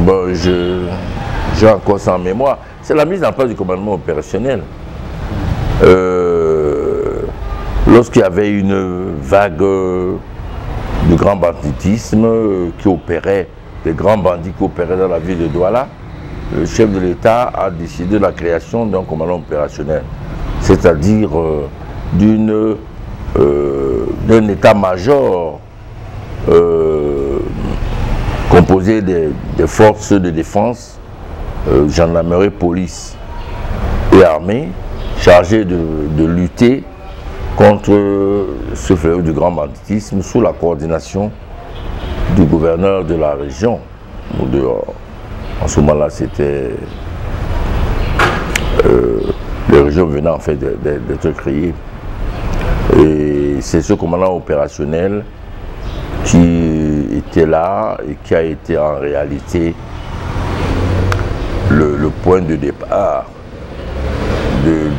Bon, j'ai encore ça en mémoire. C'est la mise en place du commandement opérationnel. Lorsqu'il y avait une vague de grand banditisme qui opérait, des grands bandits qui opéraient dans la ville de Douala, le chef de l'État a décidé de la création d'un commandement opérationnel, c'est-à-dire d'un état-major composé des forces de défense, gendarmerie, police et armée, chargé de lutter contre ce fléau du grand banditisme sous la coordination du gouverneur de la région. En ce moment-là, c'était les régions venant en fait d'être créées. Et c'est ce commandant opérationnel qui était là et qui a été en réalité le point de départ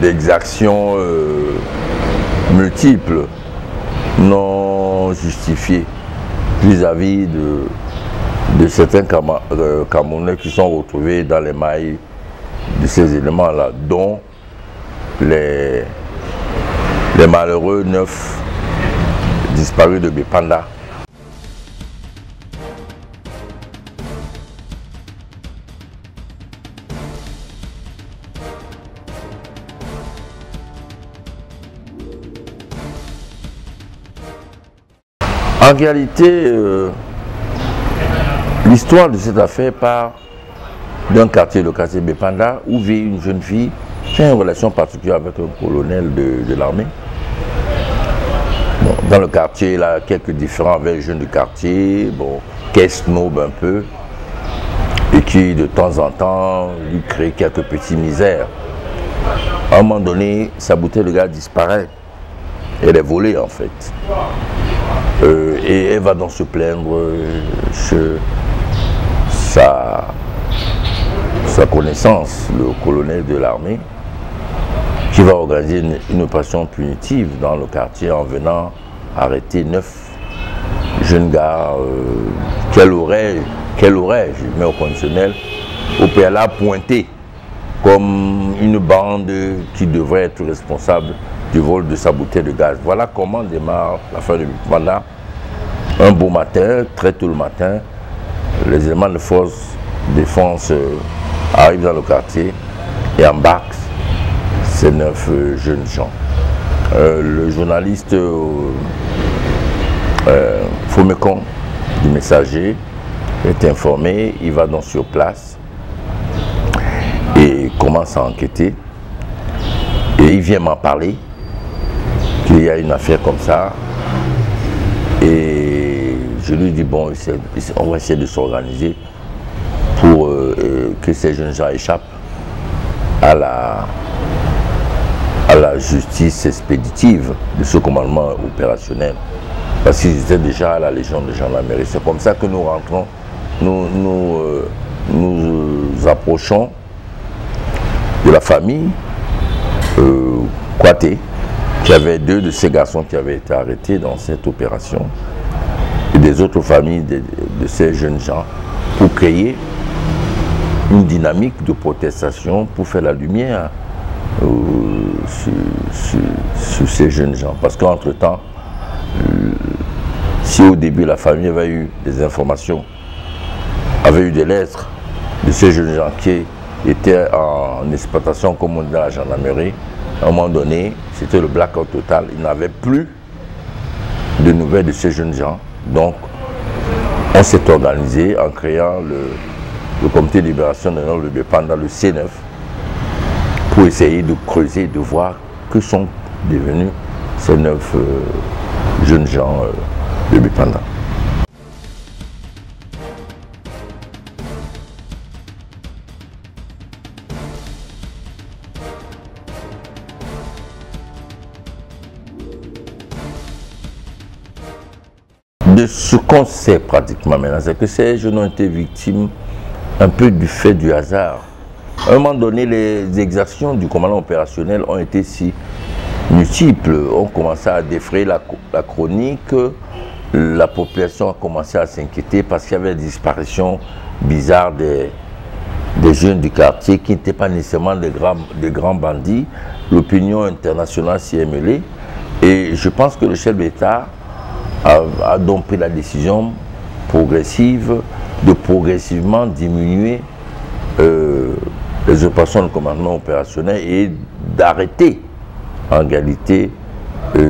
d'exactions multiples, non justifiées vis-à-vis de certains Camerounais qui sont retrouvés dans les mailles de ces éléments-là, dont les malheureux 9 disparus de Bépanda. En réalité, l'histoire de cette affaire part d'un quartier, le quartier Bépanda, où vit une jeune fille qui a une relation particulière avec un colonel de l'armée. Bon, dans le quartier, il a quelques différends avec les jeunes du quartier, bon, qui snob un peu, et qui de temps en temps lui crée quelques petites misères. À un moment donné, sa bouteille de gaz disparaît. Elle est volée en fait. Et elle va donc se plaindre chez sa connaissance, le colonel de l'armée, qui va organiser une opération punitive dans le quartier en venant arrêter 9 jeunes gars qu'elle aurait, je mets au conditionnel, au préalable pointé comme une bande qui devrait être responsable du vol de sa bouteille de gaz. Voilà comment démarre l'affaire de Bépanda. Un beau matin, très tôt le matin, les éléments de force de défense arrivent dans le quartier et embarquent ces 9 jeunes gens. Le journaliste Fomekon du Messager est informé, il va donc sur place et commence à enquêter. Et il vient m'en parler qu'il y a une affaire comme ça. Et je lui dis, bon, on va essayer de s'organiser pour que ces jeunes gens échappent à la justice expéditive de ce commandement opérationnel. Parce qu'ils étaient déjà à la Légion de gendarmerie. C'est comme ça que nous rentrons, nous approchons de la famille Kouaté, qui avait 2 de ces garçons qui avaient été arrêtés dans cette opération, et des autres familles de ces jeunes gens, pour créer une dynamique de protestation, pour faire la lumière sur ces jeunes gens. Parce qu'entre-temps, si au début la famille avait eu des informations, avait eu des lettres de ces jeunes gens qui étaient en exploitation, comme on dit dans la gendarmerie, à un moment donné, c'était le blackout total. Il n'avait plus de nouvelles de ces jeunes gens. Donc, on s'est organisé en créant le comité de libération de nord de Bépanda, le C9, pour essayer de creuser, de voir que sont devenus ces 9 jeunes gens de Bépanda. De ce qu'on sait pratiquement maintenant, c'est que ces jeunes ont été victimes un peu du fait du hasard. À un moment donné, les exactions du commandant opérationnel ont été si multiples. On commençait à défrayer la chronique, la population a commencé à s'inquiéter parce qu'il y avait la disparition bizarre des jeunes du quartier qui n'étaient pas nécessairement des grands bandits. L'opinion internationale s'y est mêlée. Et je pense que le chef d'État a donc pris la décision progressive de progressivement diminuer les opérations de commandement opérationnel et d'arrêter en réalité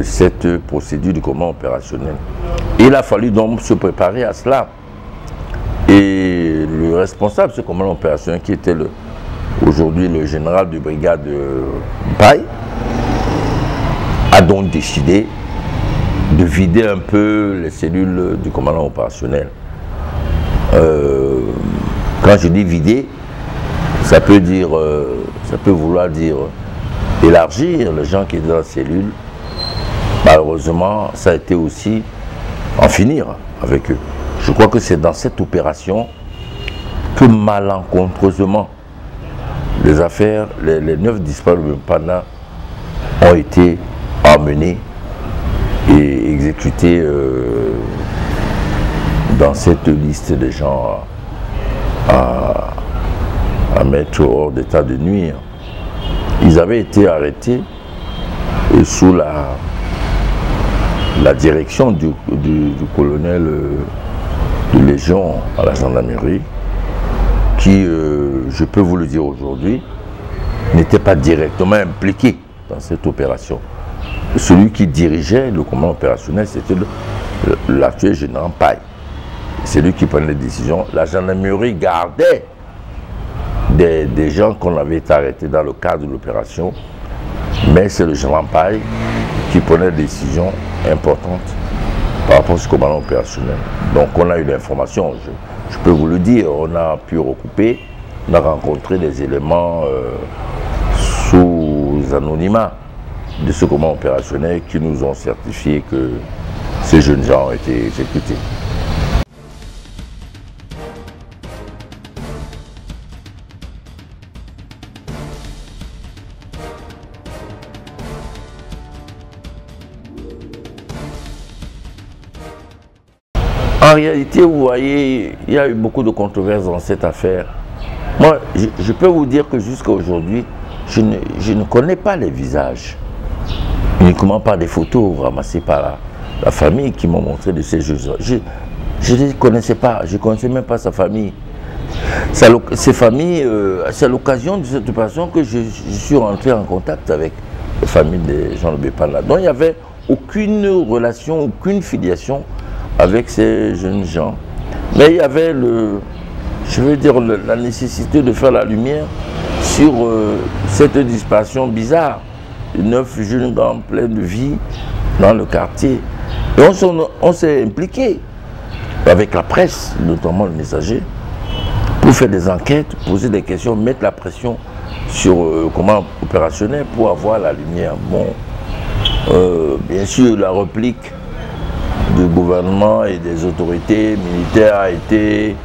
cette procédure de commandement opérationnel. Il a fallu donc se préparer à cela. Et le responsable de ce commandement opérationnel, qui était aujourd'hui le général de brigade Paille, a donc décidé de vider un peu les cellules du commandement opérationnel. Quand je dis vider, ça peut vouloir dire élargir les gens qui étaient dans la cellule. Malheureusement, ça a été aussi en finir avec eux. Je crois que c'est dans cette opération que malencontreusement les affaires, les 9 disparus de Mpana ont été emmenés et exécutés dans cette liste de gens à mettre hors d'état de nuire. Ils avaient été arrêtés sous la direction du colonel de Légion à la gendarmerie, qui, je peux vous le dire aujourd'hui, n'était pas directement impliqué dans cette opération. Celui qui dirigeait le commandement opérationnel, c'était l'actuel général Paille. C'est lui qui prenait les décisions. La gendarmerie gardait des gens qu'on avait arrêtés dans le cadre de l'opération, mais c'est le général Paille qui prenait des décisions importantes par rapport à ce commandement opérationnel. Donc on a eu l'information, je peux vous le dire, on a pu recouper, on a rencontré des éléments sous anonymat de ce commandement opérationnel qui nous ont certifié que ces jeunes gens ont été exécutés. En réalité, vous voyez, il y a eu beaucoup de controverses dans cette affaire. Moi, je peux vous dire que jusqu'à aujourd'hui, je ne connais pas les visages. Uniquement par des photos ramassées par la famille qui m'ont montré de ces jeux. Je ne les connaissais pas, je ne connaissais même pas sa famille. Ces familles, c'est à l'occasion de cette opération que je suis rentré en contact avec les familles des gens de Bépana. Donc il n'y avait aucune relation, aucune filiation avec ces jeunes gens. Mais il y avait la nécessité de faire la lumière sur cette disparition bizarre de 9 jeunes gens pleins de vie dans le quartier. Et on s'est impliqué avec la presse, notamment le Messager, pour faire des enquêtes, poser des questions, mettre la pression sur le commandement opérationnel pour avoir la lumière. Bon, bien sûr, la réplique du gouvernement et des autorités militaires a été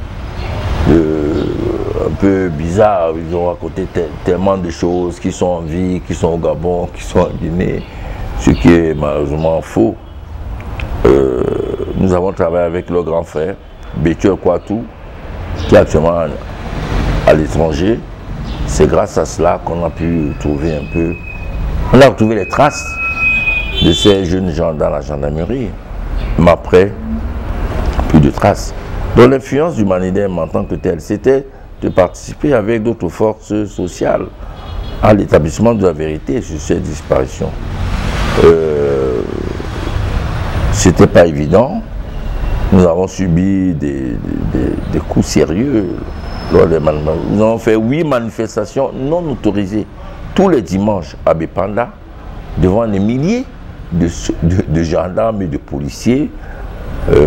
un peu bizarre. Ils ont raconté tellement de choses, qui sont en vie, qui sont au Gabon, qui sont en Guinée, ce qui est malheureusement faux. Nous avons travaillé avec le grand frère, Bétuel Kouatou, qui est actuellement à l'étranger. C'est grâce à cela qu'on a pu trouver un peu... On a retrouvé les traces de ces jeunes gens dans la gendarmerie. Mais après, plus de traces. Donc l'influence du Manidem en tant que tel, c'était de participer avec d'autres forces sociales à l'établissement de la vérité sur ces disparitions. C'était pas évident. Nous avons subi des coups sérieux lors des manifestations. Nous avons fait 8 manifestations non autorisées tous les dimanches à Bépanda devant des milliers de gendarmes et de policiers.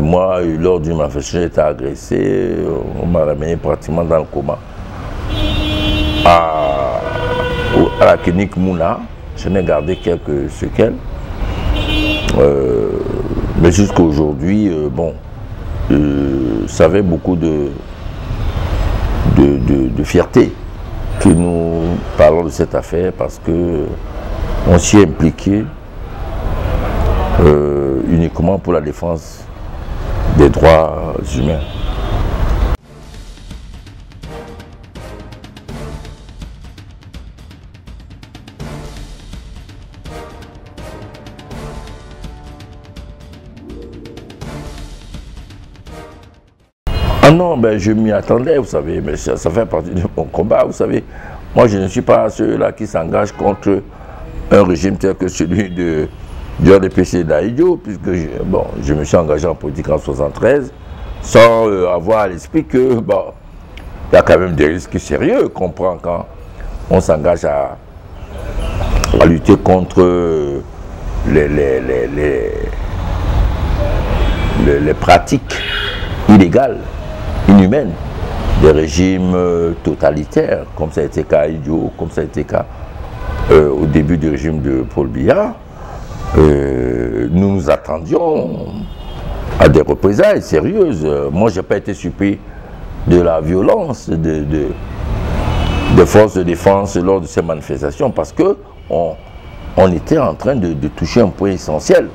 Moi, lors d'une manifestation, j'ai été agressé, on m'a ramené pratiquement dans le coma. À la clinique Mouna, je n'ai gardé quelques séquelles. Mais jusqu'à aujourd'hui, bon, ça avait beaucoup de fierté que nous parlons de cette affaire parce qu'on s'y est impliqué uniquement pour la défense des droits humains. non, ben, je m'y attendais, vous savez, mais ça fait partie de mon combat, vous savez. Moi, je ne suis pas ceux-là qui s'engagent contre un régime tel que celui du RDPC d'Ahidjo, puisque je me suis engagé en politique en 1973, sans avoir à l'esprit que, bon, il y a quand même des risques sérieux qu'on prend quand on s'engage à lutter contre les pratiques illégales, inhumaines, des régimes totalitaires, comme ça a été le cas à Ahidjo, comme ça a été le cas au début du régime de Paul Biya. Nous nous attendions à des représailles sérieuses. Moi, je n'ai pas été surpris de la violence de forces de défense lors de ces manifestations parce que on était en train de toucher un point essentiel,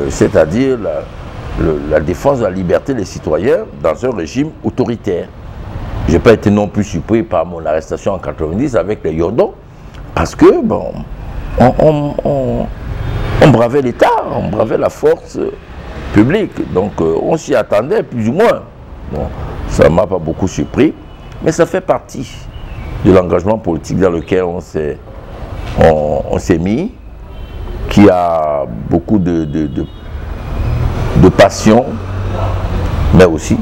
c'est-à-dire la défense de la liberté des citoyens dans un régime autoritaire. Je n'ai pas été non plus surpris par mon arrestation en 90 avec les Yordons, parce que, bon, on bravait l'État, on bravait la force publique, donc on s'y attendait plus ou moins. Bon, ça ne m'a pas beaucoup surpris, mais ça fait partie de l'engagement politique dans lequel on s'est mis, qui a beaucoup de passion, mais aussi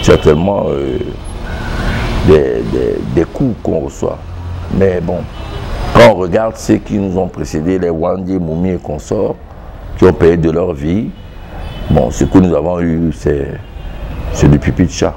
certainement des coups qu'on reçoit. Mais bon, quand on regarde ceux qui nous ont précédés, les Wandi, Moumi et consorts, qui ont payé de leur vie, bon, ce que nous avons eu, c'est du pipi de chat.